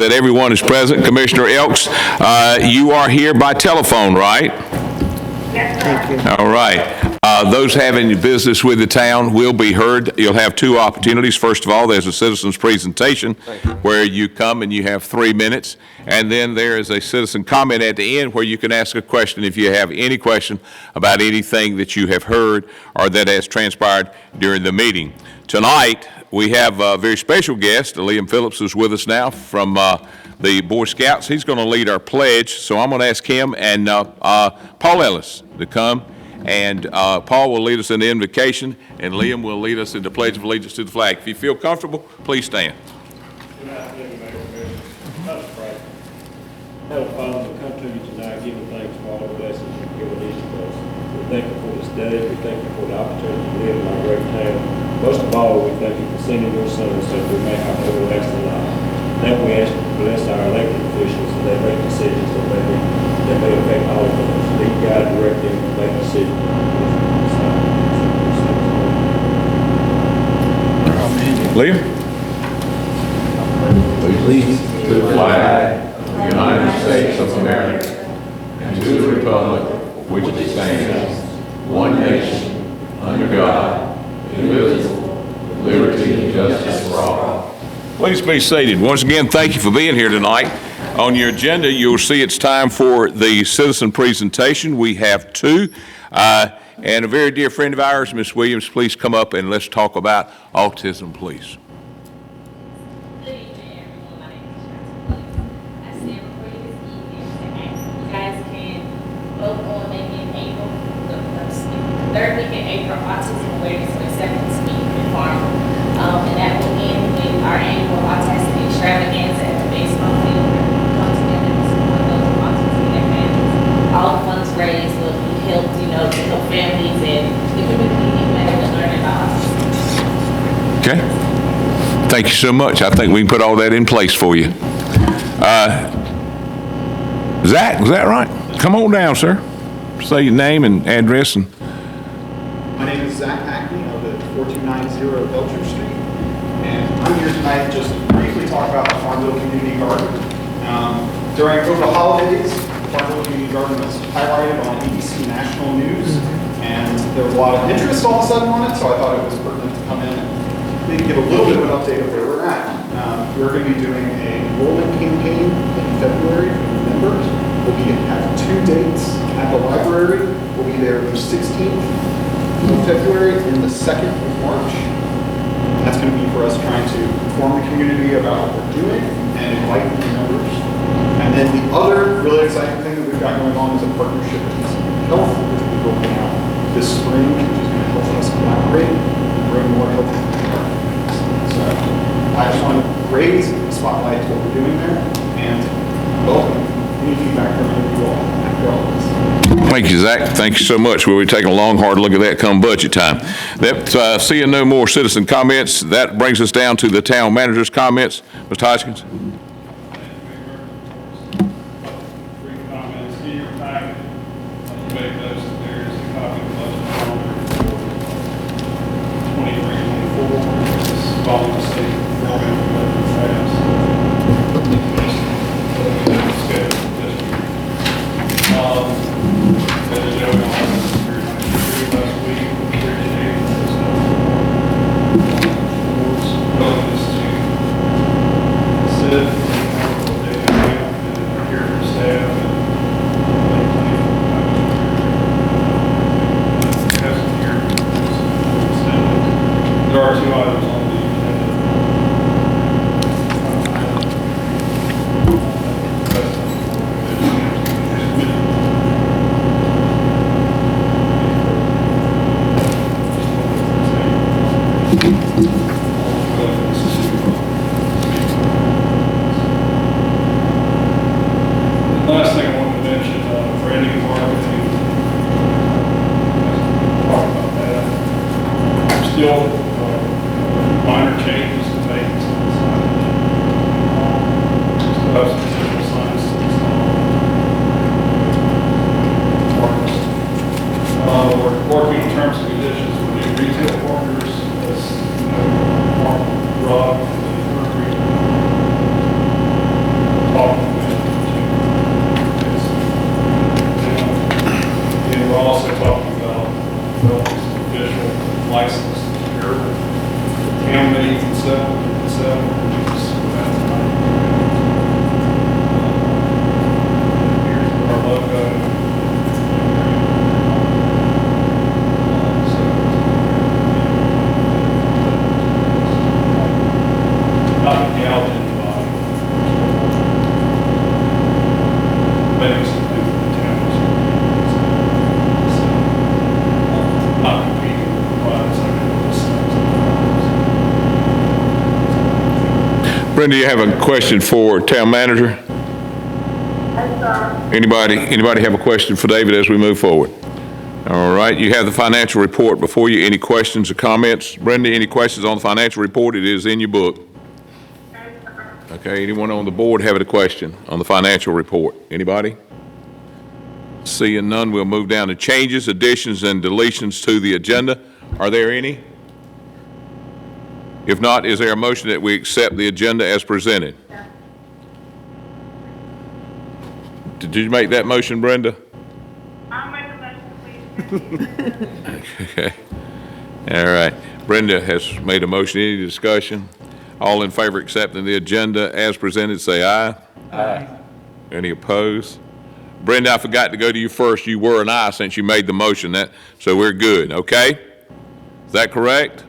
that everyone is present. Commissioner Elks, you are here by telephone, right? Thank you. All right. Those having business with the town will be heard. You'll have two opportunities. First of all, there's a citizen's presentation where you come and you have 3 minutes. And then there is a citizen comment at the end where you can ask a question if you have any question about anything that you have heard or that has transpired during the meeting. Tonight, we have a very special guest. Liam Phillips is with us now from the Boy Scouts. He's going to lead our pledge, so I'm going to ask him and Paul Ellis to come, and Paul will lead us in the invocation, and Liam will lead us in the Pledge of Allegiance to the flag. If you feel comfortable, please stand. Heavenly Father, we come to you tonight giving thanks for all the blessings you've given each of us. We thank you for this day. We thank you for the opportunity to live in our great town. Most of all, we thank you for sending your Son so that we may have everlasting life. Then we ask you to bless our elected officials so they make decisions that may affect all of us. Lead, guide, direct them to make decisions. Liam? Please, to the flag of the United States of America and to the republic which stands, one nation, under God, indivisible, with liberty and justice for all. Please be seated. Once again, thank you for being here tonight. On your agenda, you'll see it's time for the citizen presentation. We have two. And a very dear friend of ours, Ms. Williams, please come up and let's talk about autism, please. Good evening, everyone. My name is Shanta. I stand before you this evening to ask if you guys can vote on maybe in April, the third week in April, Autism Awareness and Acceptance Week in Farmville. And that will end with our annual autistic extravaganza at the baseball field. We come together to support those with autism and their families. All the funds raised will be helped, to help families and the community get better at learning about autism. Okay. Thank you so much. I think we can put all that in place for you. Zach, was that right? Come on down, sir. Say your name and address. My name is Zach Hackney. I live at 4290 Belcher Street. And I'm here tonight to just briefly talk about the Farmville Community Garden. Over the holidays, the Farmville Community Garden was highlighted on ABC National News. And there was a lot of interest all of a sudden on it, so I thought it was pertinent to come in and maybe give a little bit of an update of where we're at. We're going to be doing a enrollment campaign in February for members. We'll have 2 dates at the library. We'll be there the 16th of February and the 2nd of March. That's going to be for us trying to inform the community about what we're doing and invite new members. And then the other really exciting thing that we've got going on is a partnership with Health, which will be rolling out this spring, which is going to help us collaborate and bring more health to the garden. So I just want to raise the spotlight to what we're doing there and welcome any feedback from you all after all this. Thank you, Zach. Thank you so much. We'll be taking a long, hard look at that come budget time. Seeing no more citizen comments, that brings us down to the town manager's comments. Mr. Hodgkins. There are 2 items on the agenda. The last thing I wanted to mention, branding and marketing. Talk about that. Still minor changes to make to the signage. Just have some additional signs to install. We're working on terms and conditions with the retail partners, as Mark Rob and the Brenda, you have a question for town manager? Anybody have a question for David as we move forward? All right, you have the financial report before you. Any questions or comments? Brenda, any questions on the financial report? It is in your book. Okay, anyone on the board have a question on the financial report? Anybody? Seeing none, we'll move down to changes, additions, and deletions to the agenda. Are there any? If not, is there a motion that we accept the agenda as presented? Did you make that motion, Brenda? I'll make a motion, please. Okay. All right. Brenda has made a motion. Any discussion? All in favor of accepting the agenda as presented, say aye. Aye. Any opposed? Brenda, I forgot to go to you first. You were an aye since you made the motion. So we're good, okay? Is that correct?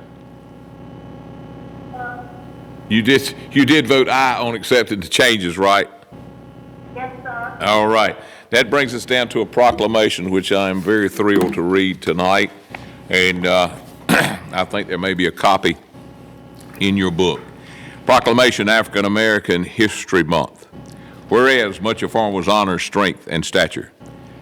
You did vote aye on accepting the changes, right? Yes, sir. All right. That brings us down to a proclamation, which I am very thrilled to read tonight. And I think there may be a copy in your book. Proclamation African American History Month. Whereas much of Farmville's honor, strength, and stature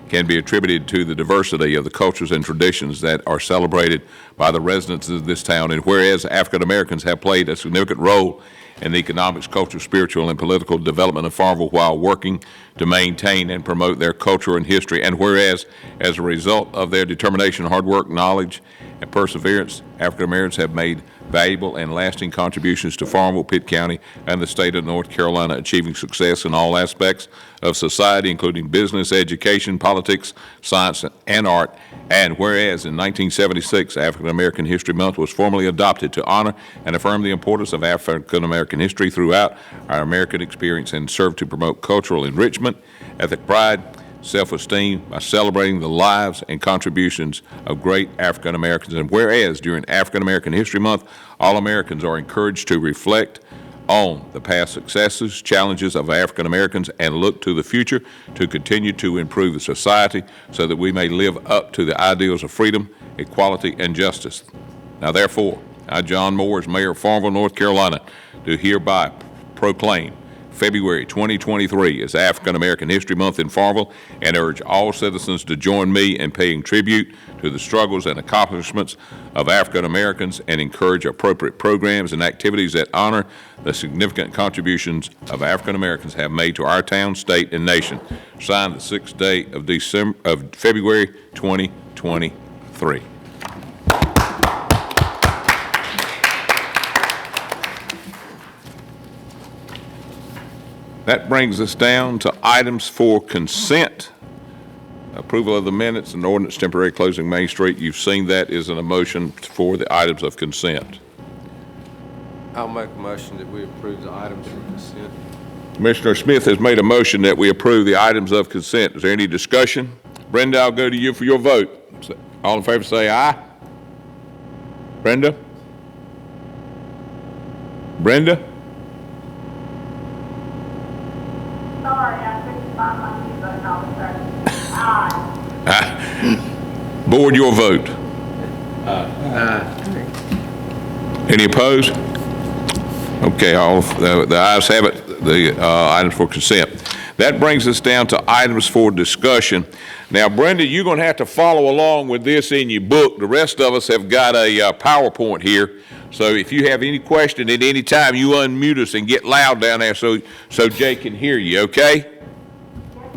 can be attributed to the diversity of the cultures and traditions that are celebrated by the residents of this town, and whereas African Americans have played a significant role in the economics, cultural, spiritual, and political development of Farmville while working to maintain and promote their culture and history, and whereas, as a result of their determination, hard work, knowledge, and perseverance, African Americans have made valuable and lasting contributions to Farmville, Pitt County, and the state of North Carolina, achieving success in all aspects of society, including business, education, politics, science, and art. And whereas in 1976, African American History Month was formally adopted to honor and affirm the importance of African American history throughout our American experience and serve to promote cultural enrichment, ethnic pride, self-esteem by celebrating the lives and contributions of great African Americans. And whereas during African American History Month, all Americans are encouraged to reflect on the past successes, challenges of African Americans, and look to the future to continue to improve the society so that we may live up to the ideals of freedom, equality, and justice. Now therefore, I, John Moore, as Mayor of Farmville, North Carolina, do hereby proclaim February 2023 is African American History Month in Farmville, and urge all citizens to join me in paying tribute to the struggles and accomplishments of African Americans and encourage appropriate programs and activities that honor the significant contributions of African Americans have made to our town, state, and nation. Signed the 6th day of February 2023. That brings us down to items for consent. Approval of the minutes and ordinance temporary closing Main Street. You've seen that is a motion for the items of consent. I'll make a motion that we approve the items for consent. Commissioner Smith has made a motion that we approve the items of consent. Is there any discussion? Brenda, I'll go to you for your vote. All in favor say aye. Brenda? Brenda? Sorry, I couldn't find my mute button all of a sudden. Aye. Board, your vote. Any opposed? Okay, all the ayes have it. The items for consent. That brings us down to items for discussion. Now, Brenda, you're going to have to follow along with this in your book. The rest of us have got a PowerPoint here. So if you have any question at any time, you unmute us and get loud down there so Jay can hear you, okay? Yes,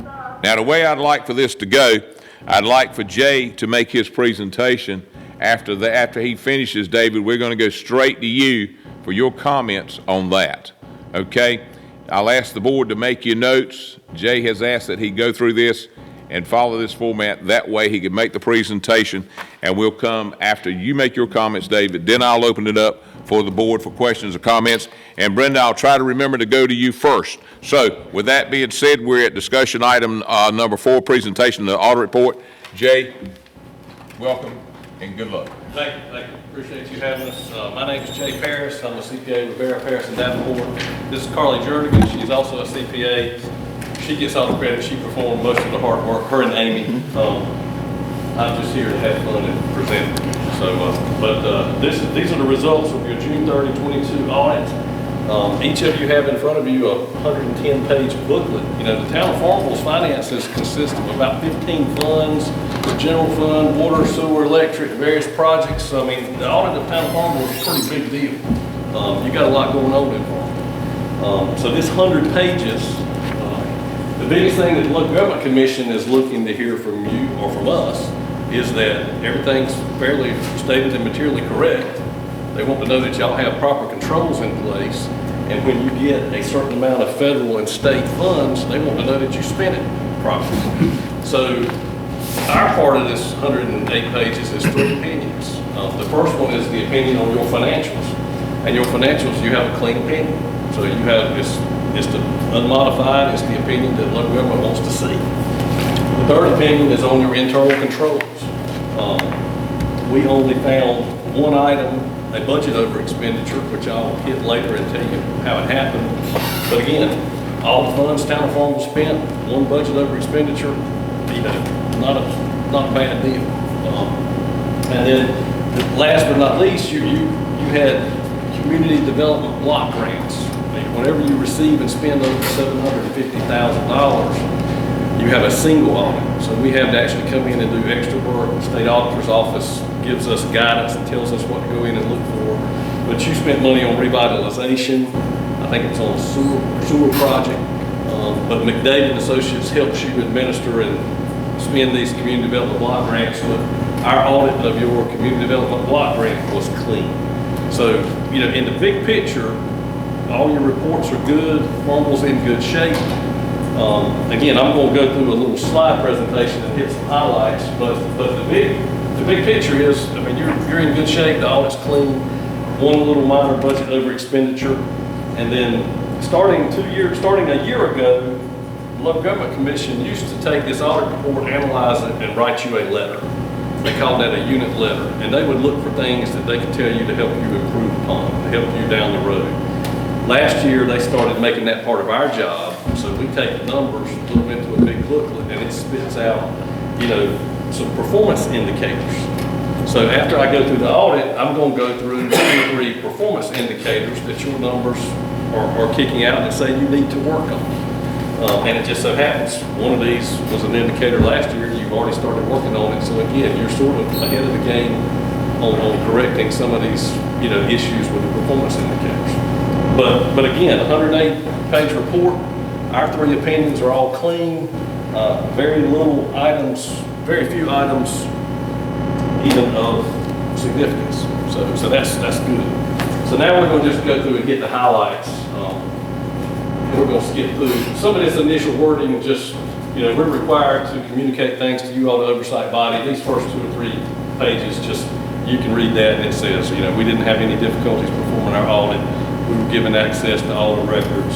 sir. Now, the way I'd like for this to go, I'd like for Jay to make his presentation. After he finishes, David, we're going to go straight to you for your comments on that, okay? I'll ask the board to make your notes. Jay has asked that he go through this and follow this format. That way he can make the presentation, and we'll come after you make your comments, David. Then I'll open it up for the board for questions or comments. And Brenda, I'll try to remember to go to you first. So with that being said, we're at discussion item number 4, presentation of the audit report. Jay, welcome and good luck. Thank you. Appreciate you having us. My name is Jay Parris. I'm a CPA with Barrett, Parris & Davenport. This is Carly Jernigan. She's also a CPA. She gets all the credit. She performed most of the hard work, her and Amy. I'm just here to have fun and present. So, these are the results of your June 30, 22 audit. Each of you have in front of you a 110-page booklet. You know, the town of Farmville's finances consist of about 15 funds, the general fund, water, sewer, electric, various projects. I mean, the audit of town of Farmville is a pretty big deal. You got a lot going on in Farmville. So this 100 pages, the biggest thing that the Local Government Commission is looking to hear from you or from us is that everything's fairly stated and materially correct. They want to know that y'all have proper controls in place, and when you get a certain amount of federal and state funds, they want to know that you spent it properly. So our part of this 108 pages is 3 opinions. The first one is the opinion on your financials, and your financials, you have a clean opinion. So you have, it's the unmodified, it's the opinion that local government wants to see. The third opinion is on your internal controls. We only found one item, a budget over expenditure, which I'll hit later and tell you how it happened. But again, all the funds town of Farmville spent, one budget over expenditure, you know, not a bad deal. And then, last but not least, you had community development block grants. Whenever you receive and spend over $750,000, you have a single audit. So we have to actually come in and do extra work. The state auditor's office gives us guidance and tells us what to go in and look for. But you spent money on revitalization. I think it's on a sewer project. But McDavid and Associates helps you administer and spend these community development block grants. But our audit of your community development block grant was clean. So, you know, in the big picture, all your reports are good. Farmville's in good shape. Again, I'm going to go through a little slide presentation and hit some highlights, but the big picture is, I mean, you're in good shape. The audit's clean. One little minor budget over expenditure, and then starting a year ago, the Local Government Commission used to take this audit report, analyze it, and write you a letter. They called that a unit letter, and they would look for things that they could tell you to help you improve upon, to help you down the road. Last year, they started making that part of our job, so we take the numbers, put them into a big booklet, and it spits out, you know, some performance indicators. So after I go through the audit, I'm going to go through 2 or 3 performance indicators that your numbers are kicking out and say you need to work on. And it just so happens, one of these was an indicator last year, and you've already started working on it. So again, you're sort of ahead of the game on correcting some of these, you know, issues with the performance indicators. But again, a 108-page report, our 3 opinions are all clean, very little items, very few items even of significance. So that's good. So now we're going to just go through and get the highlights. We're going to skip through some of this initial wording. Just, you know, we're required to communicate things to you all, the oversight body. These first 2 or 3 pages, just you can read that, and it says, you know, we didn't have any difficulties performing our audit. We were given access to all the records,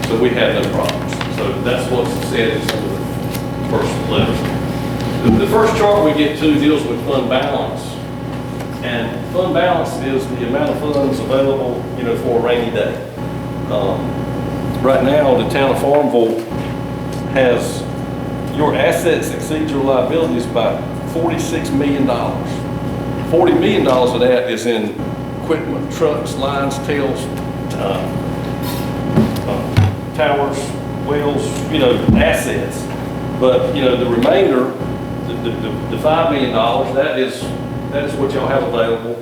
so we had no problems. So that's what's said in some of the first letters. The first chart we get to deals with fund balance, and fund balance is the amount of funds available, you know, for a rainy day. Right now, the town of Farmville has, your assets exceed your liabilities by $46 million. $40 million of that is in equipment, trucks, lines, tails, towers, wheels, you know, assets. But, you know, the remainder, the $5 million, that is what y'all have available,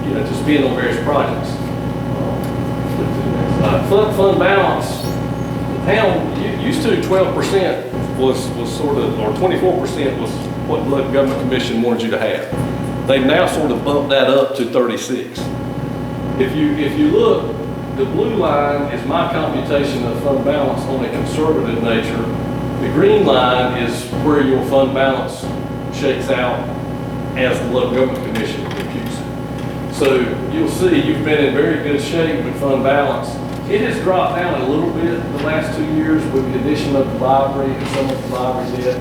you know, to spend on various projects. Fund balance, the town used to 12% was sort of, or 24% was what the Local Government Commission wanted you to have. They've now sort of bumped that up to 36. If you look, the blue line is my computation of fund balance on a conservative nature. The green line is where your fund balance shakes out as the Local Government Commission computes it. So you'll see you've been in very good shape with fund balance. It has dropped down a little bit the last 2 years with the addition of the library and some of the library debt.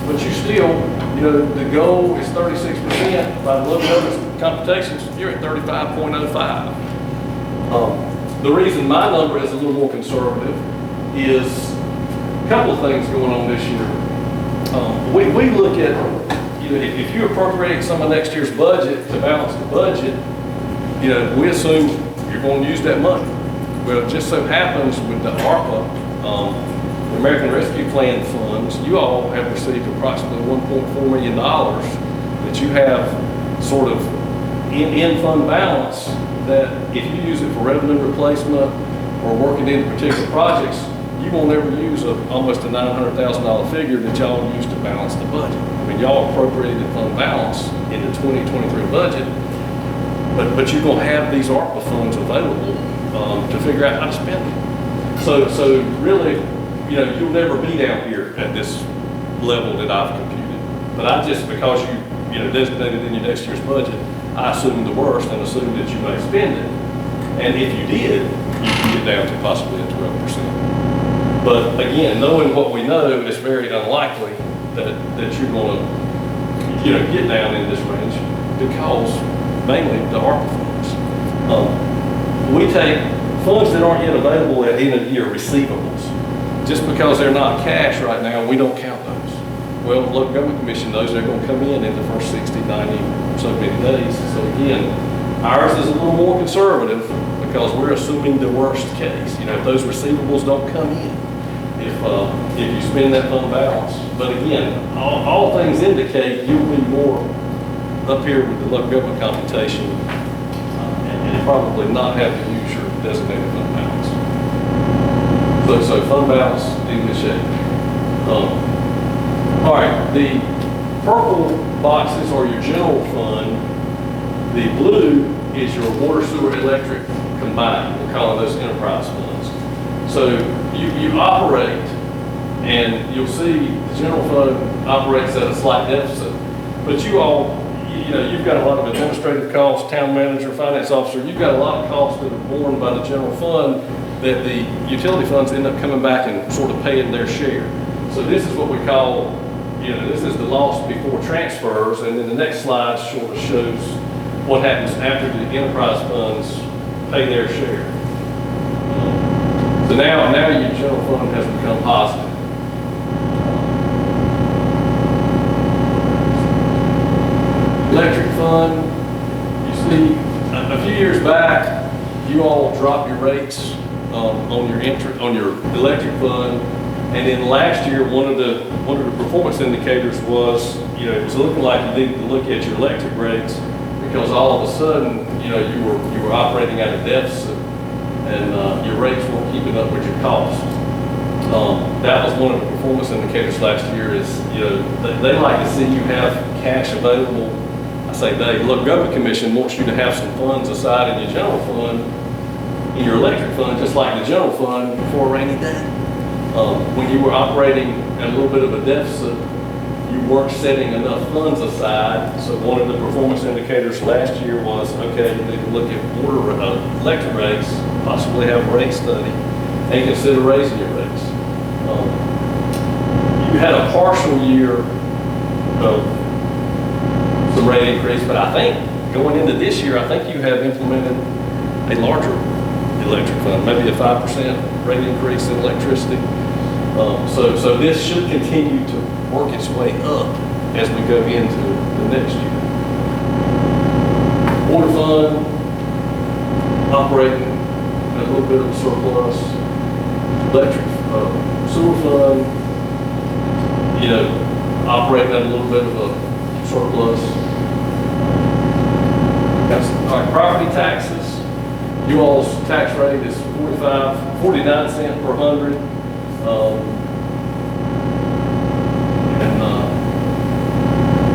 But you still, you know, the goal is 36%. By the Local Government computations, you're at 35.05. The reason my number is a little more conservative is a couple of things going on this year. We look at, you know, if you appropriate some of next year's budget to balance the budget, you know, we assume you're going to use that money. Well, it just so happens with the ARPA, the American Rescue Plan funds, you all have received approximately $1.4 million that you have sort of in fund balance, that if you use it for revenue replacement or working into particular projects, you won't ever use almost a $900,000 figure that y'all use to balance the budget. I mean, y'all appropriated fund balance in the 2023 budget, but you're going to have these ARPA funds available to figure out how to spend them. So really, you know, you'll never be down here at this level that I've computed. But I just, because you know, designated in your next year's budget, I assumed the worst and assumed that you may spend it. And if you did, you could get down to possibly a 12%. But again, knowing what we know, it's very unlikely that you're going to, you know, get down in this range because mainly the ARPA funds. We take funds that aren't yet available at end of year receivables. Just because they're not cash right now, we don't count those. Well, the local government commission knows they're going to come in the first 60, 90, so many days. So again, ours is a little more conservative because we're assuming the worst case. You know, if those receivables don't come in, if you spend that fund balance. But again, all things indicate you'll be more up here with the local government computation and probably not have to use your designated fund balance. So fund balance in good shape. All right, the purple boxes are your general fund. The blue is your water, sewer, electric combined. We're calling those enterprise funds. So you operate, and you'll see the general fund operates at a slight deficit. But you all, you know, you've got a lot of administrative costs, town manager, finance officer. You've got a lot of costs that are borne by the general fund that the utility funds end up coming back and sort of paying their share. So this is what we call, you know, this is the loss before transfers, and then the next slide sort of shows what happens after the enterprise funds pay their share. So now your general fund has become positive. Electric fund, you see, a few years back, you all dropped your rates on your electric fund, and then last year one of the performance indicators was, you know, it was looking like you needed to look at your electric rates because all of a sudden, you know, you were operating at a deficit and your rates weren't keeping up with your costs. That was one of the performance indicators last year. Is, you know, they like to see you have cash available. I say they, the local government commission wants you to have some funds aside in your general fund, in your electric fund, just like the general fund for a rainy day. When you were operating at a little bit of a deficit, you weren't setting enough funds aside. So one of the performance indicators last year was, okay, you need to look at water, electric rates, possibly have a rate study, and consider raising your rates. You had a partial year of some rate increase, but I think going into this year, I think you have implemented a larger electric fund, maybe a 5% rate increase in electricity. So this should continue to work its way up as we go into the next year. Water fund, operating at a little bit of a surplus. Electric sewer fund, you know, operating at a little bit of a surplus. All right, property taxes. You all's tax rate is 49 cents per hundred.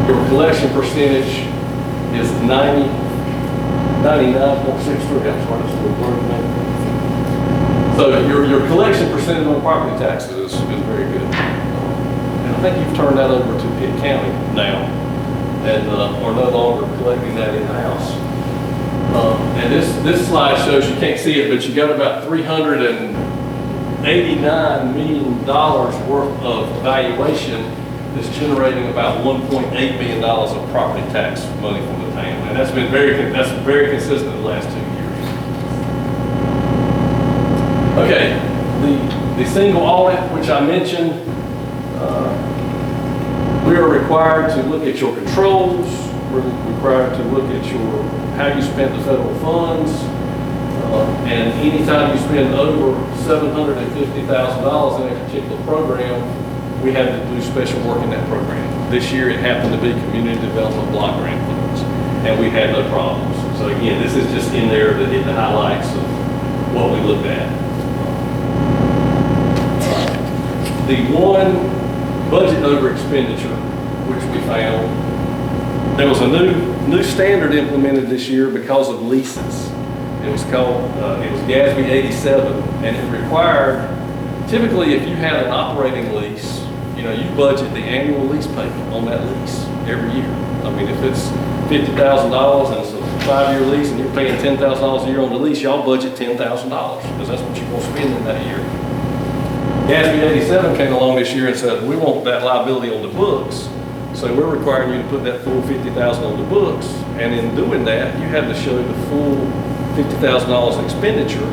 Your collection percentage is 99.63. I'm sorry, that's a little blurry there. So your collection percentage on property taxes is very good. And I think you've turned that over to Pitt County now and are no longer collecting that in-house. And this slide shows, you can't see it, but you got about $389 million worth of valuation that's generating about $1.8 million of property tax money from the town. And that's very consistent the last 2 years. Okay, the single audit, which I mentioned, we are required to look at your controls. We're required to look at how you spent the federal funds. And anytime you spend over $750,000 in a particular program, we have to do special work in that program. This year, it happened to be community development block grant funds, and we had no problems. So again, this is just in there to hit the highlights of what we looked at. The one budget over expenditure, which we found, there was a new standard implemented this year because of leases. It was called, it was GASB 87, and it required, typically if you had an operating lease, you know, you budget the annual lease payment on that lease every year. I mean, if it's $50,000 and it's a 5-year lease and you're paying $10,000 a year on the lease, y'all budget $10,000 because that's what you're going to spend in that year. GASB 87 came along this year and said, we want that liability on the books. So we're requiring you to put that full $50,000 on the books. And in doing that, you had to show the full $50,000 expenditure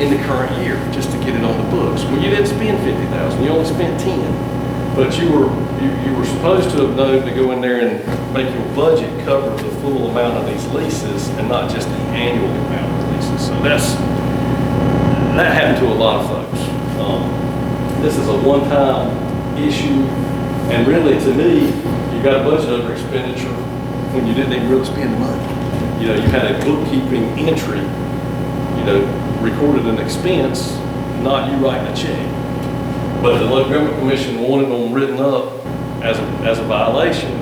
in the current year just to get it on the books. Well, you didn't spend $50,000, you only spent 10. But you were supposed to have known to go in there and make your budget cover the full amount of these leases and not just the annual amount of leases. So that happened to a lot of folks. This is a one-time issue, and really to me, you got a budget over expenditure when you didn't even really spend the money. You know, you had a bookkeeping entry, you know, recorded an expense, not you writing a check. But the local government commission wanted them written up as a violation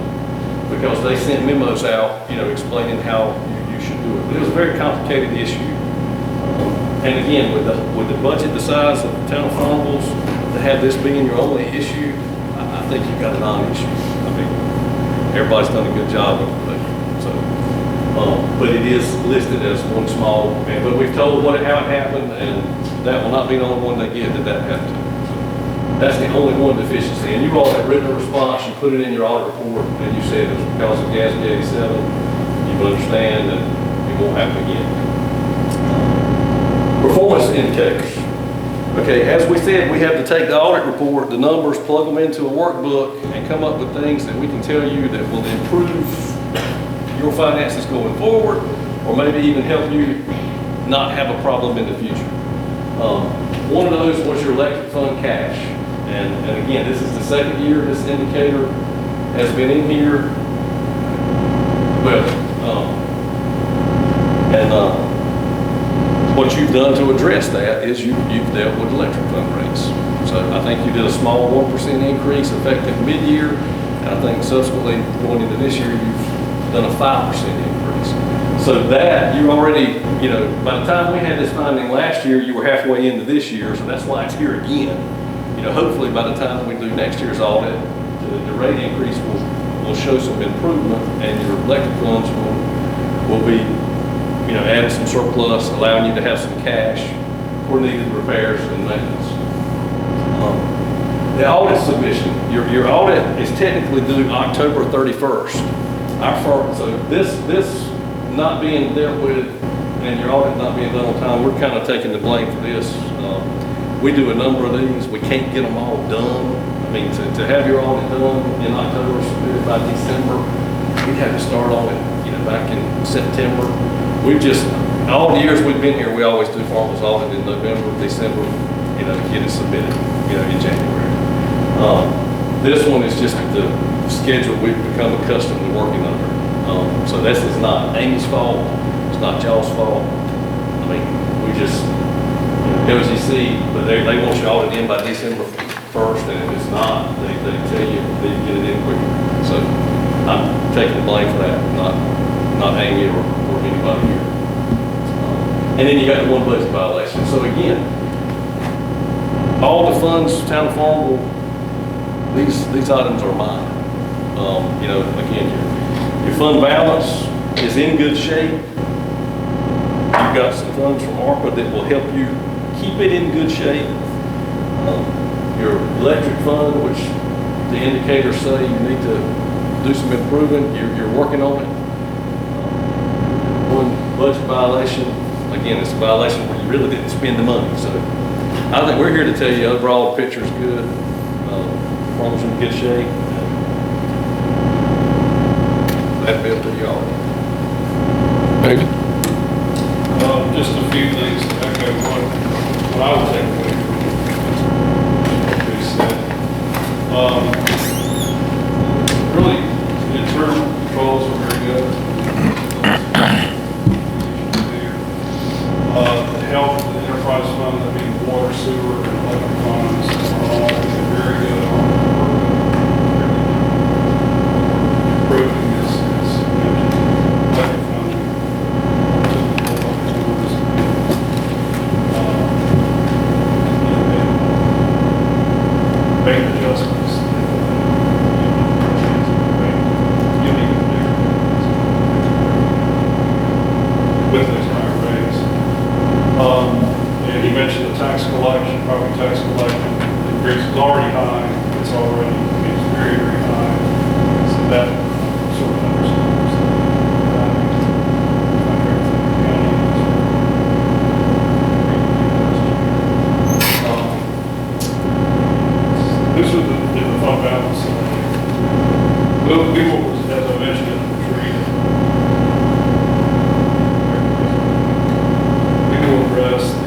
because they sent memos out, you know, explaining how you should do it. But it was a very complicated issue. And again, with the budget the size of the town of Farmville, to have this being your only issue, I think you've got a non-issue. I mean, everybody's done a good job with it. So, but it is listed as one small, but we've told how it happened, and that will not be the only one they get that happened to. That's the only one deficiency. And you all have written a response, you put it in your audit report, and you said it's because of GASB 87. You understand that it won't happen again. Performance indicators. Okay, as we said, we have to take the audit report, the numbers, plug them into a workbook, and come up with things that we can tell you that will improve your finances going forward, or maybe even help you not have a problem in the future. One of those was your electric fund cash. And again, this is the second year this indicator has been in here. What you've done to address that is you've dealt with electric fund rates. So I think you did a small 1% increase effective mid-year, and I think subsequently going into this year, you've done a 5% increase. So that you already, you know, by the time we had this finding last year, you were halfway into this year, so that's why it's here again. You know, hopefully by the time we do next year's audit, the rate increase will show some improvement, and your electric funds will be, you know, adding some surplus, allowing you to have some cash for needed repairs and maintenance. The audit submission, your audit is technically due October 31st. So this not being dealt with and your audit not being done on time, we're kind of taking the blame for this. We do a number of these. We can't get them all done. I mean, to have your audit done in October, submitted by December, we'd have to start on it, you know, back in September. We've just, all the years we've been here, we always do Farmville's audit in November, December, you know, to get it submitted, you know, in January. This one is just the schedule we've become accustomed to working under. So this is not Amy's fault, it's not y'all's fault. I mean, we just, as you see, but they want you audit in by December 1st, and if it's not, they tell you they get it in quicker. So I'm taking the blame for that, not Amy or anybody here. And then you got the one budget violation. So again, all the funds, town of Farmville, these items are mine. You know, again, your fund balance is in good shape. You've got some funds from ARPA that will help you keep it in good shape. Your electric fund, which the indicators say you need to do some improvement, you're working on it. One budget violation, again, it's a violation where you really didn't spend the money. So I think we're here to tell you overall the picture's good. Farm's in good shape. That'd be up to y'all. David? Just a few things to echo what I would take away from what they said. Really, the internal controls are very good. The health, the enterprise fund, I mean, water, sewer, and electric funds are all very good on improving this electric fund. Rate adjustments. With those higher rates. And you mentioned the tax collection, property tax collection, the increase is already high, it's very, very high. So that sort of underscores this was the fund balance. We will, as I mentioned in the retreat, we will address the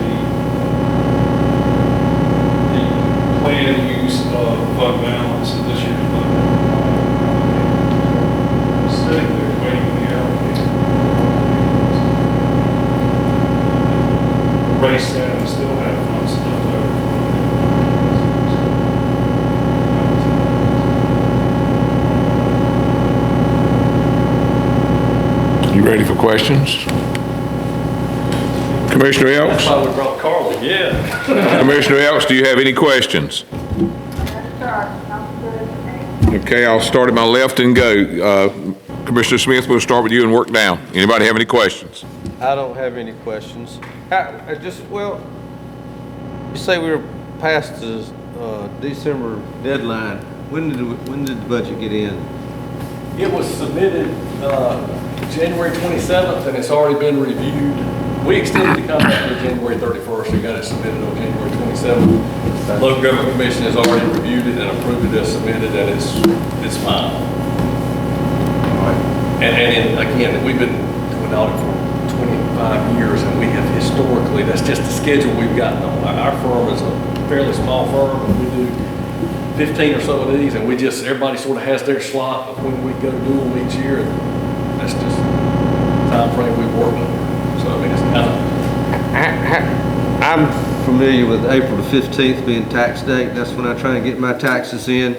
planned use of fund balance in this year's budget. Sitting there waiting for the allocation. Race that and still have funds left over. You ready for questions? Commissioner Elks? That's why we brought Carly, yeah. Commissioner Elks, do you have any questions? Okay, I'll start at my left and go. Commissioner Smith, we'll start with you and work down. Anybody have any questions? I don't have any questions. Well, you say we were past the December deadline. When did the budget get in? It was submitted January 27th, and it's already been reviewed. We extended the contract to January 31st, and got it submitted on January 27th. Local Government Commission has already reviewed it and approved it as submitted, and it's fine. And again, we've been doing audit for 25 years, and we have historically, that's just the schedule we've gotten on. Our firm is a fairly small firm, and we do 15 or so of these, and everybody sort of has their slot of when we go do them each year, and that's just the time frame we work on. So, I mean, it's kind of... I'm familiar with April the 15th being tax date. That's when I try and get my taxes in.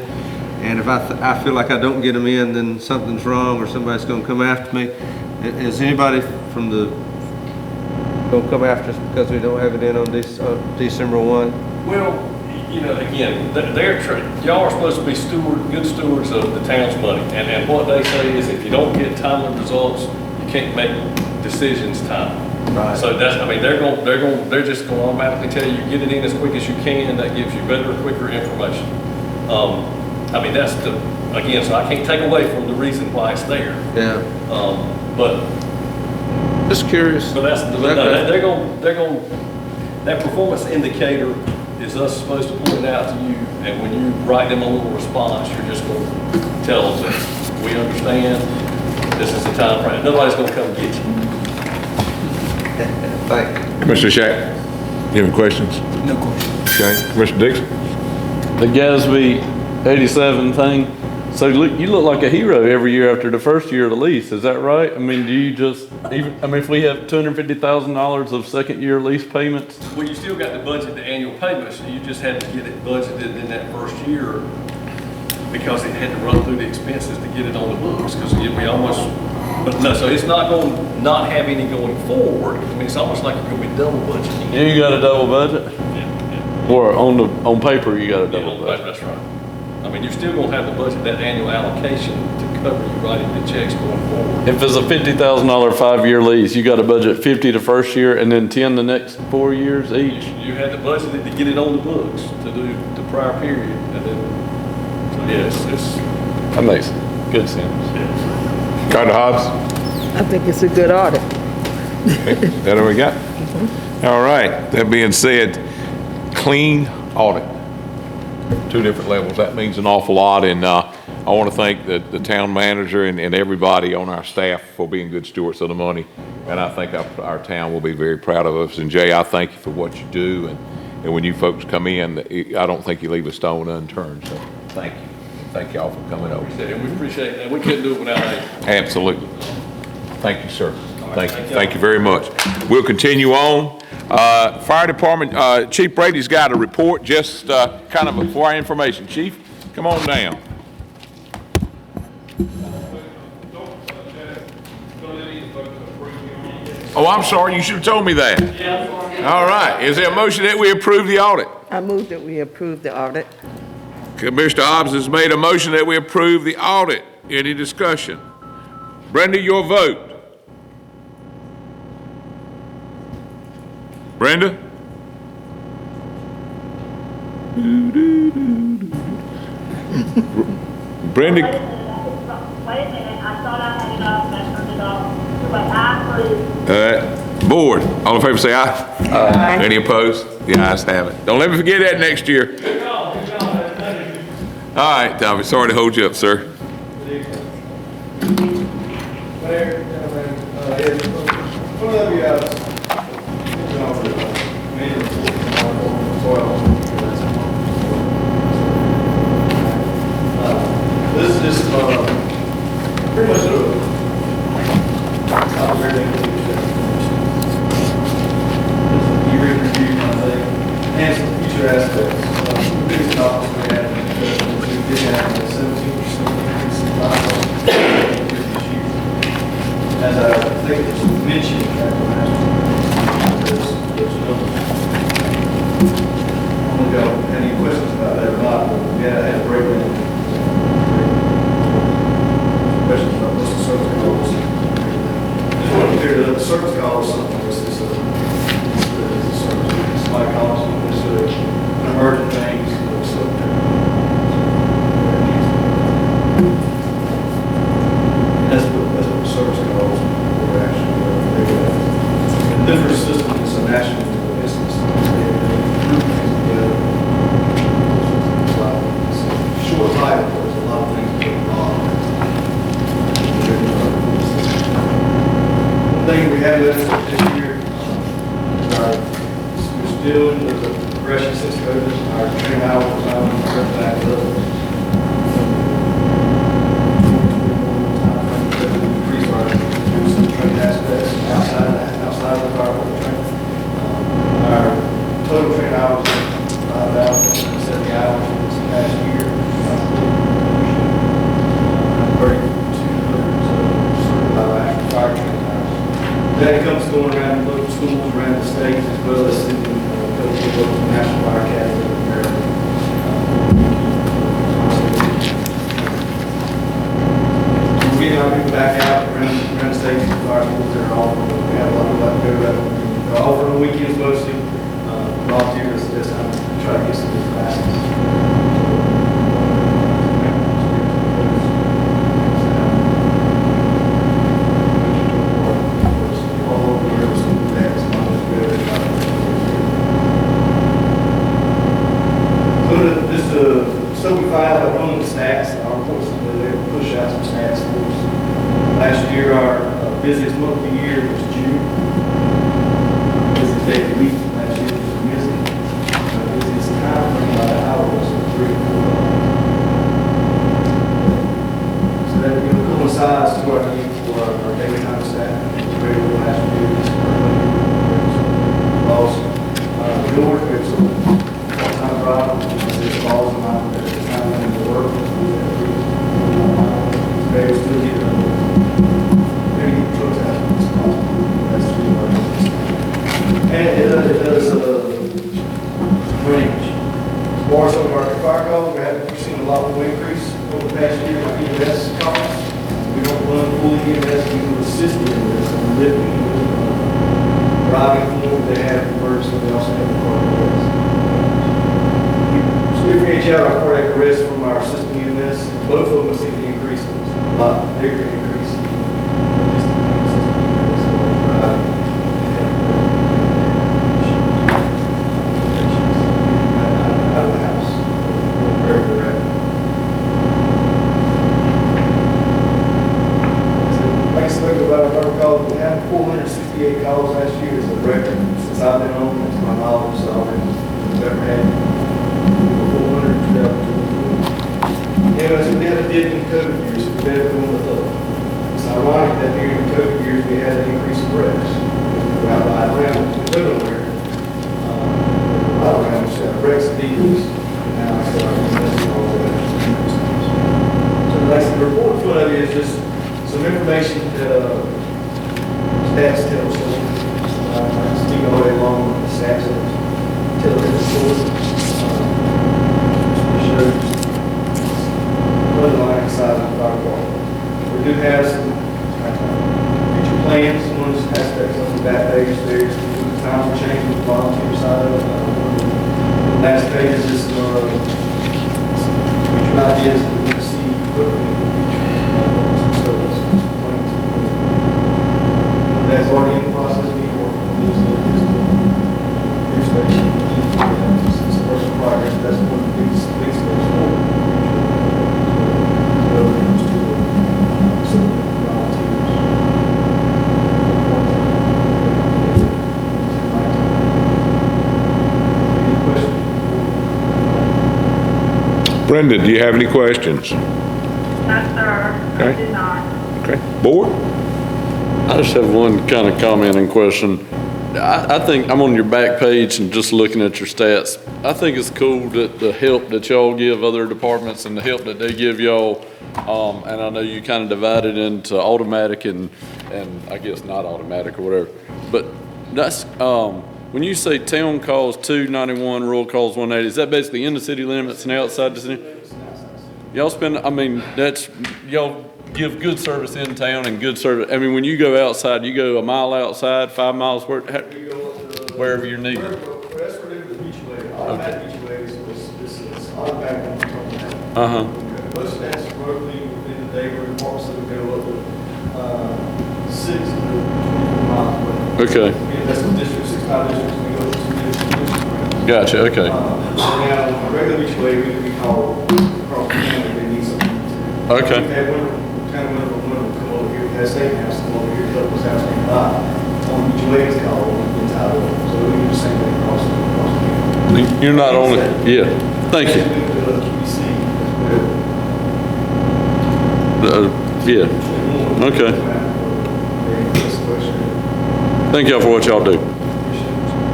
And if I feel like I don't get them in, then something's wrong or somebody's going to come after me. Is anybody from the going to come after us because we don't have it in on December 1? Well, you know, again, y'all are supposed to be good stewards of the town's money. And what they say is if you don't get timely results, you can't make decisions timely. Right. So that's, I mean, they're just going to automatically tell you, get it in as quick as you can. That gives you better, quicker information. I mean, that's again, so I can't take away from the reason why it's there. Yeah. But Just curious. But they're going, that performance indicator is us supposed to point it out to you, and when you write them a little response, you're just going to tell them that we understand, this is the time frame. Nobody's going to come get you. Thank you. Commissioner Shack, you have any questions? No question. Okay, Commissioner Dixon? The Gatsby 87 thing, so you look like a hero every year after the first year of the lease, is that right? I mean, do you just, if we have $250,000 of second year lease payments? Well, you still got to budget the annual payments, so you just had to get it budgeted in that first year because it had to run through the expenses to get it on the books, because we almost, but no, so it's not going to not have any going forward. I mean, it's almost like you're going to be double budgeting. You got a double budget? Yeah. Or on paper, you got a double budget? That's right. I mean, you're still going to have to budget that annual allocation to cover you writing the checks going forward. If it's a $50,000 5-year lease, you got to budget 50 the first year and then 10 the next 4 years each? You had to budget it to get it on the books to do the prior period, and then, so yes, it's. That makes good sense. Dr. Hobbs? I think it's a good audit. That all we got? All right, that being said, clean audit. 2 different levels, that means an awful lot, and I want to thank the town manager and everybody on our staff for being good stewards of the money. and I think our town will be very proud of us. And Jay, I thank you for what you do, and when you folks come in, I don't think you leave a stone unturned, so thank you. Thank y'all for coming over. We appreciate that. We couldn't do it without you. Absolutely. Thank you, sir. Thank you. Thank you very much. We'll continue on. Fire Department, Chief Brady's got a report, just kind of for our information. Chief, come on down. Oh, I'm sorry, you should have told me that. All right, is there a motion that we approve the audit? I move that we approve the audit. Commissioner Hobbs has made a motion that we approve the audit. Any discussion? Brenda, your vote. Brenda? Brenda? Wait a minute, I thought I had it off, I turned it off. But I approve. Board, all in favor say aye. Aye. Any opposed? The ayes have it. Don't let me forget that next year. All right, Tommy, sorry to hold you up, sir. Mayor, gentlemen, one of you this is just pretty much year in review, I think, and some future aspects. The biggest topics we had we did have a 17% increase in firearms this year. As I think it was mentioned at the last one, there's numbers. I don't know if y'all have any questions about that or not, but yeah, I had a breakdown. Questions about what's the service calls. Just want to clear up the service calls, something was this, it's my calls, it's an emergent things, that's what the service calls were actually, a different system, it's a national business. Short title, there's a lot of things going on. One thing we have this year, we're still in the progression since COVID, our training hours, back up. Increase our training aspects outside of the fire training. Our total training hours, 5,070 hours this past year. 3,200 certified fire training hours. That comes going around local schools around the state as well as in the National Fire Academy of Maryland. We're getting our people back out around the state and fire schools that are offering. We have a lot of that to go. They're offering on weekends mostly. Volunteers this time to try to get some of these classes. So we filed our own stats, our reports, they push out some stats for us. Last year, our busiest month of the year was June. Busiest day of the week last year was Wednesday. Our busiest time frame by the hour was 3 to 4. So that coincides to our need for our daily time staff. Regular last year, this also George, we have some part-time drivers, this falls in line with the time when we work. They will still get maybe trucks out of this possible. That's the reason. And it does range. As far as some of our fire calls, we've seen a lot of increase over the past year in EMS calls. We don't run full EMS, we do assist EMS and lifting, driving form, they have emergency, they also have cardiac arrest. So we differentiate our cardiac arrest from our system EMS. Both of them see the increase, a lot bigger increase. Out of the house, where we're at. Like I spoke about, I recall we had 460 COVID years, we've been going with up. It's ironic that during the COVID years, we had an increase in wrecks. We're out by Atlanta, we live over there. Right around, so wrecks and decreased. And now it's all that. So like the report flood is just some information that stats tell us. I can speak all day long with the stats that tell us the story. Underlying side of the firewall. We do have some future plans, one of the aspects on the back page there is the time for change with the volunteer side of it. The last page is just future ideas that we want to see quickly in the future. That's already in the process of being worked on. It's a work in progress. That's one of the biggest steps forward. Brenda, do you have any questions? No, sir. Okay. I did not. Okay. Board? I just have one kind of comment and question. I think I'm on your back page and just looking at your stats. I think it's cool that the help that y'all give other departments and the help that they give y'all. And I know you kind of divide it into automatic and I guess not automatic or whatever. But that's, when you say town calls 291, rural calls 180, is that basically in the city limits and outside the city? Y'all spend, I mean, that's, y'all give good service in town and good service. I mean, when you go outside, you go a mile outside, 5 miles, wherever you're needed. That's what it was beach way. Automatic beach ways was automatic on top of that. Uh-huh. Most stats roughly within the neighborhood departments that would go up to 6 to 24 miles away. Okay. Yeah, that's the district, 6 mile districts, we go to 2 districts. Gotcha, okay. Now, on a regular beach way, we call across the county if they need something. Okay. We've had one come over here, we had state house come over here to help us out, stand by. On beach way, it's called, in Tyler. So we do the same thing across the county. You're not only, yeah, thank you. Yeah, okay. Thank y'all for what y'all do.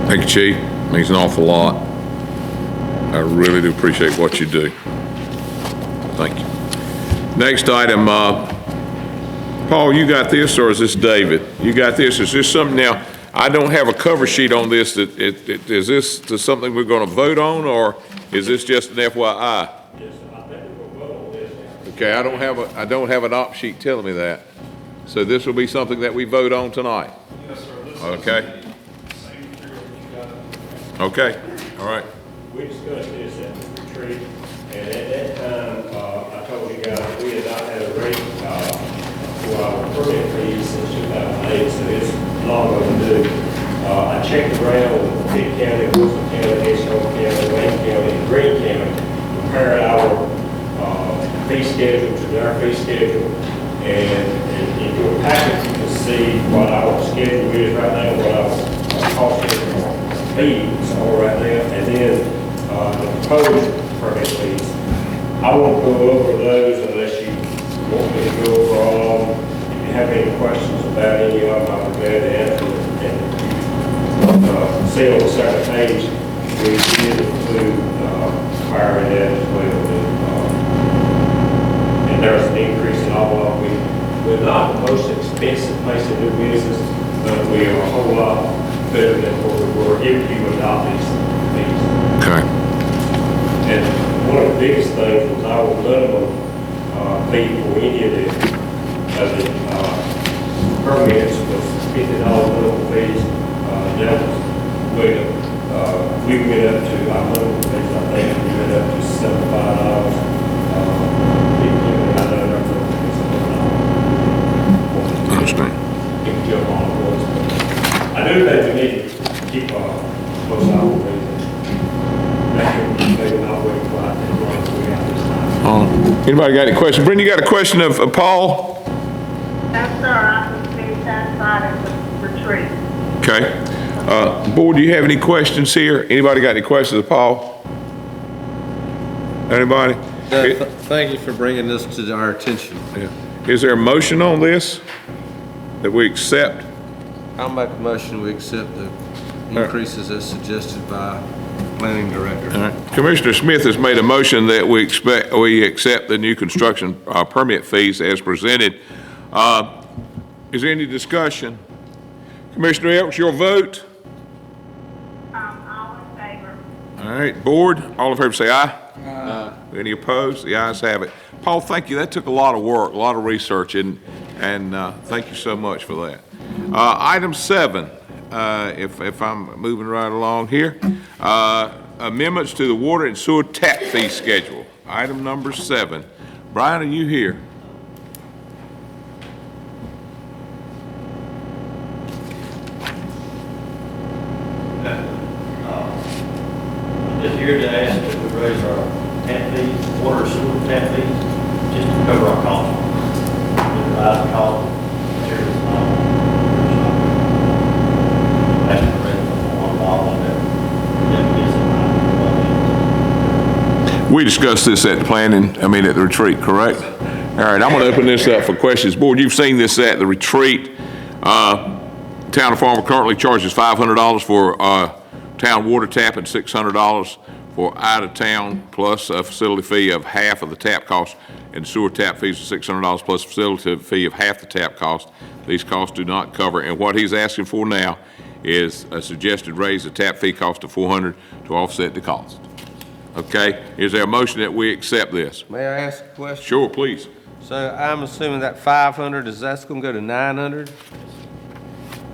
Thank you, Chief. Means an awful lot. I really do appreciate what you do. Thank you. Next item, Paul, you got this, or is this David? You got this? Is this something now? I don't have a cover sheet on this. Is this something we're going to vote on, or is this just an FYI? Yes, I think we'll vote on this. Okay, I don't have an op sheet telling me that. So this will be something that we vote on tonight. Yes, sir. Okay. Same material that you got. Okay. All right. We discussed this at the retreat, and at that time, I told you guys that we had not had a rate for our permit fees since 2008, so it's long overdue. I checked around with Pitt County, Wilson County, Edgewater County, Wayne County, and Greene County, compared our fee schedule to their fee schedule, and in your packet, you can see what our schedule is right now, what our cost schedule fees are right now, and then the proposed permit fees. I won't go over those unless you want me to go over all of them. If you have any questions about any of them, I'll be glad to answer them. And see on the second page, we did include fire and that as well. And there's an increase in all of them. We're not the most expensive place to do business, but we are a whole lot better than what we were if you adopt these fees. Okay. And one of the biggest things was our minimum fee for any of the permits was $50 minimum fees. That was way up. We went up to our minimum fees, I think we went up to $75. I know they're I understand. you can jump on the boards. I do think we need to keep close eye on things. Maybe not wait quiet as long as we got this time. Anybody got any questions? Brenda, you got a question of Paul? No, sir. I was very satisfied at the retreat. Okay. Board, do you have any questions here? Anybody got any questions of Paul? Anybody? Thank you for bringing this to our attention. Yeah. Is there a motion on this that we accept? I'll make a motion, we accept the increases as suggested by planning director. All right. Commissioner Smith has made a motion that we accept the new construction permit fees as presented. Is there any discussion? Commissioner Elks, your vote? All in favor. All right, board, all in favor say aye. Aye. Any opposed? The ayes have it. Paul, thank you. That took a lot of work, a lot of research, and thank you so much for that. Item 7, if I'm moving right along here, amendments to the water and sewer tap fee schedule. Item number 7. Brian, are you here? Just here to ask that we raise our tap fees, water sewer tap fees, just to cover our costs. The rise in cost, materials and all. That's the rate of $1 We discussed this at the at the retreat, correct? All right, I'm going to open this up for questions. Board, you've seen this at the retreat. Town of Farmville currently charges $500 for town water tap and $600 for out of town, plus a facility fee of half of the tap cost, and sewer tap fees of $600 plus a facility fee of half the tap cost. These costs do not cover, and what he's asking for now is a suggested raise of tap fee cost to $400 to offset the cost. Okay, is there a motion that we accept this? May I ask a question? Sure, please. So I'm assuming that 500, that's gonna go to 900?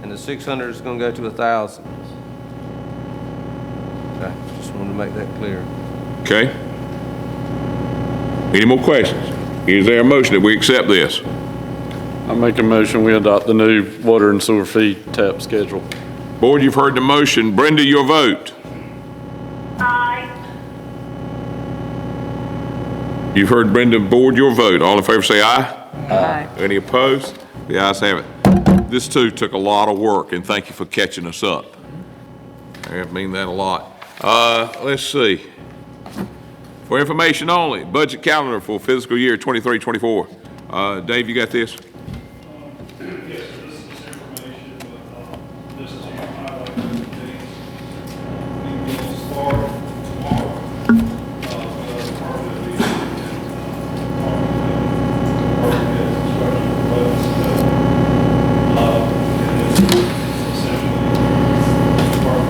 And the 600 is gonna go to 1,000? Okay, just wanted to make that clear. Okay. Any more questions? Is there a motion that we accept this? I make a motion, we adopt the new water and sewer fee tap schedule. Board, you've heard the motion. Brenda, your vote. Aye. You've heard Brenda, board, your vote. All in favor say aye. Aye. Any opposed? The ayes have it. This too took a lot of work, and thank you for catching us up. I mean that a lot. Let's see. For information only, budget calendar for fiscal year 23-24. Dave, you got this? Yes, this is information, but this is highlight the dates. We will start tomorrow, with part of the, construction budget. And this is essentially part of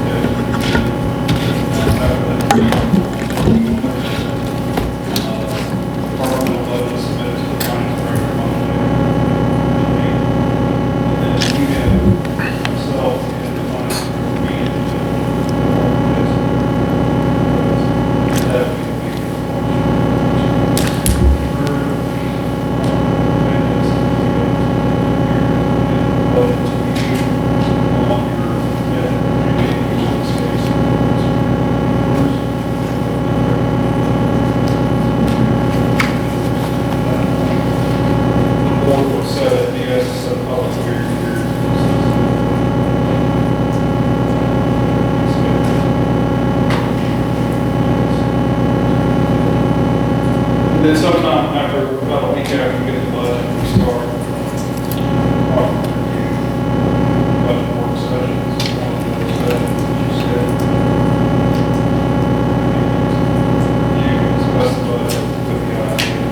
then sometime after, about a week after we get the budget, we start budget work sessions, one of those sessions, as you said. You discuss the budget with the idea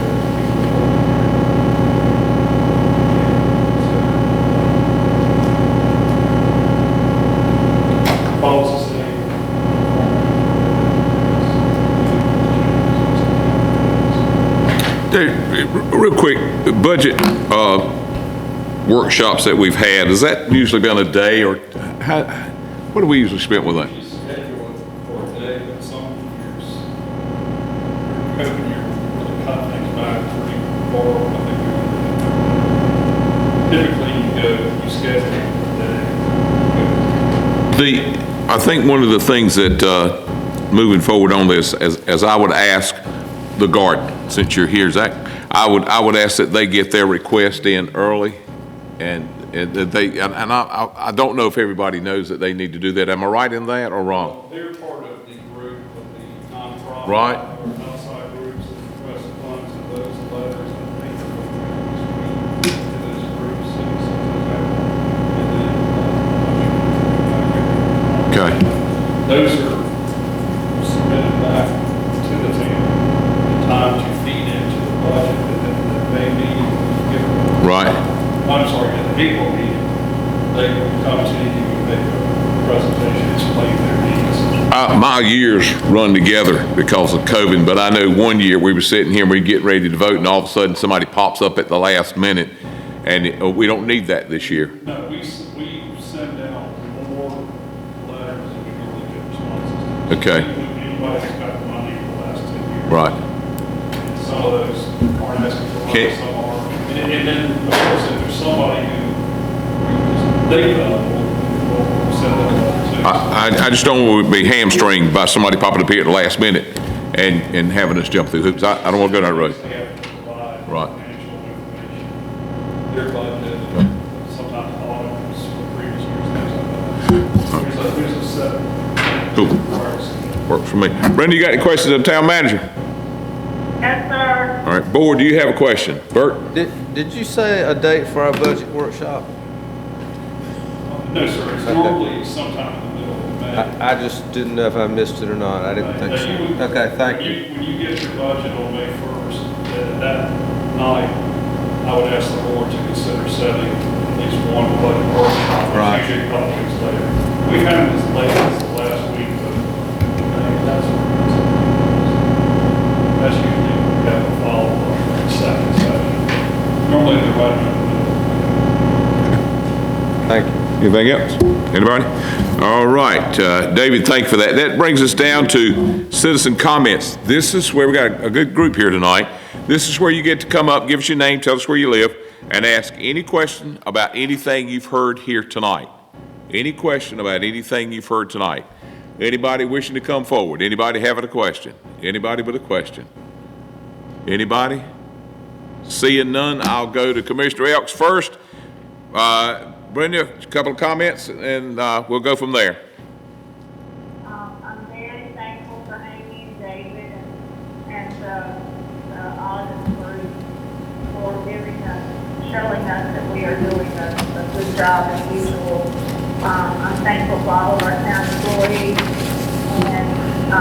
that follows the same. Real quick, the budget workshops that we've had, has that usually been a day, or what do we usually spend with that? You schedule it for a day, but some years, hoping you're really cutting things back pretty far. Typically, you schedule a day. I think one of the things that, moving forward on this, as I would ask the garden, since you're here, Zach, I would ask that they get their request in early, and I don't know if everybody knows that they need to do that. Am I right in that or wrong? They're part of the group of the nonprofit. Right. Or outside groups that request those are submitted back to the town. The time to feed into the budget that may be given. Right. I'm sorry, at the April meeting, they will come to you and make a presentation, explain their needs. My years run together because of COVID, but I know one year we were sitting here and we get ready to vote and all of a sudden somebody pops up at the last minute and we don't need that this year. No, we send out more letters than we normally get responses. Okay. Anybody that's got money for the last 10 years. Right. Some of those aren't asking for money, Okay. some are. And then, of course, if there's somebody who they we'll send them a letter to. I just don't want to be hamstringed by somebody popping up here at the last minute and having us jump through hoops. I don't want to go down that road. They have to provide Right. financial information, their budget, sometimes audits for previous years, things like that. There's a set. Cool. Works for me. Brenda, you got any questions of the town manager? Yes, sir. All right, board, do you have a question? Bert? Did you say a date for our budget workshop? No, sir, it's normally sometime in the middle of May. I just didn't know if I missed it or not. I didn't think so. Okay, thank you. When you get your budget on May 1st, that night, I would ask the board to consider setting at least one budget workshop. Right. It's usually a couple weeks later. We've had them as late as the last week, but I think that's usually we have a follow-up second session. Normally they're right in the middle. Thank you. Anything else? Anybody? All right, David, thank you for that. That brings us down to citizen comments. This is where we got a good group here tonight. This is where you get to come up, give us your name, tell us where you live, and ask any question about anything you've heard here tonight. Any question about anything you've heard tonight. Anybody wishing to come forward? Anybody having a question? Anybody with a question? Anybody? Seeing none, I'll go to Commissioner Elks first. Brenda, a couple of comments, and we'll go from there. I'm very thankful for Amy and David and the audit group for showing us that we are doing a good job as usual. I'm thankful for all of our town employees, and I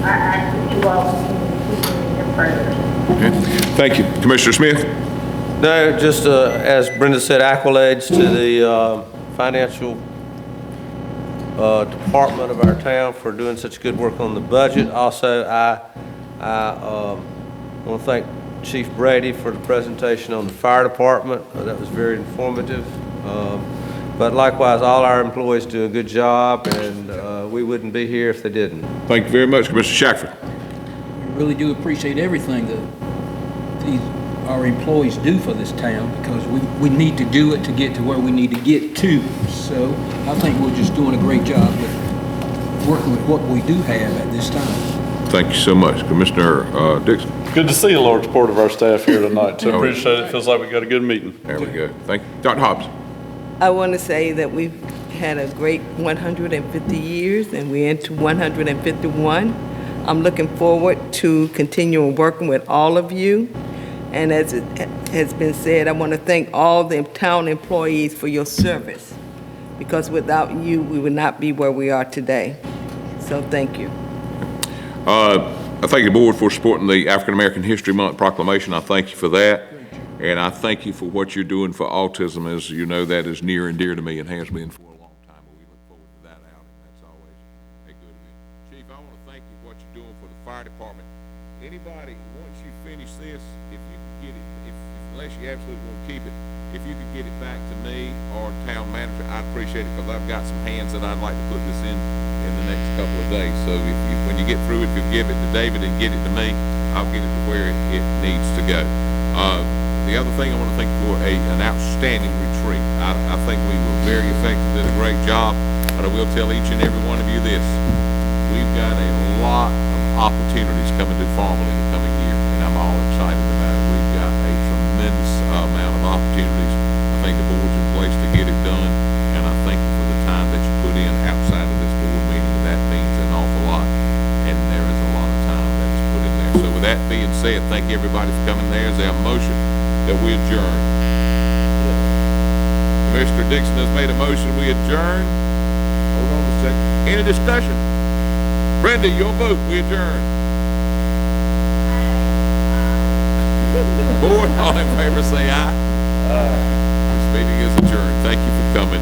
ask that you all continue to keep me in your prayers. Okay. Thank you. Commissioner Smith? No, just as Brenda said, accolades to the financial department of our town for doing such good work on the budget. Also, I want to thank Chief Brady for the presentation on the fire department. That was very informative. But likewise, all our employees do a good job, and we wouldn't be here if they didn't. Thank you very much, Commissioner Shackford. We really do appreciate everything that our employees do for this town, because we need to do it to get to where we need to get to. So I think we're just doing a great job with working with what we do have at this time. Thank you so much. Commissioner Dixon. Good to see a large part of our staff here tonight, so appreciate it. Feels like we got a good meeting. There we go. Thank you. Dr. Hobbs. I want to say that we've had a great 150 years, and we're into 151. I'm looking forward to continuing working with all of you. And as it has been said, I want to thank all the town employees for your service, because without you, we would not be where we are today. So thank you. I thank the board for supporting the African American History Month proclamation. I thank you for that. And I thank you for what you're doing for autism. As you know, that is near and dear to me and has been for a long time. But we look forward to that outing. That's always a good event. Chief, I want to thank you for what you're doing for the fire department. Anybody, once you finish this, if you can get it, unless you absolutely want to keep it, if you could get it back to me or town manager, I'd appreciate it, because I've got some hands that I'd like to put this in the next couple of days. So if you, when you get through it, if you give it to David and get it to me, I'll get it to where it needs to go. The other thing, I want to thank you for an outstanding retreat. I think we were very effective, did a great job, but I will tell each and every one of you this. We've got a lot of opportunities coming to Farmville in the coming year, and I'm all excited about it. We've got a tremendous amount of opportunities. I think the board's in place to get it done, and I thank you for the time that you put in outside of this board meeting. That means an awful lot, and there is a lot of time that is put in there. So with that being said, thank everybody for coming. There's our motion that we adjourn. Commissioner Dixon has made a motion, we adjourn. Hold on a second. Any discussion? Brenda, your vote, we adjourn. Board, all in favor say aye. This meeting is adjourned. Thank you for coming.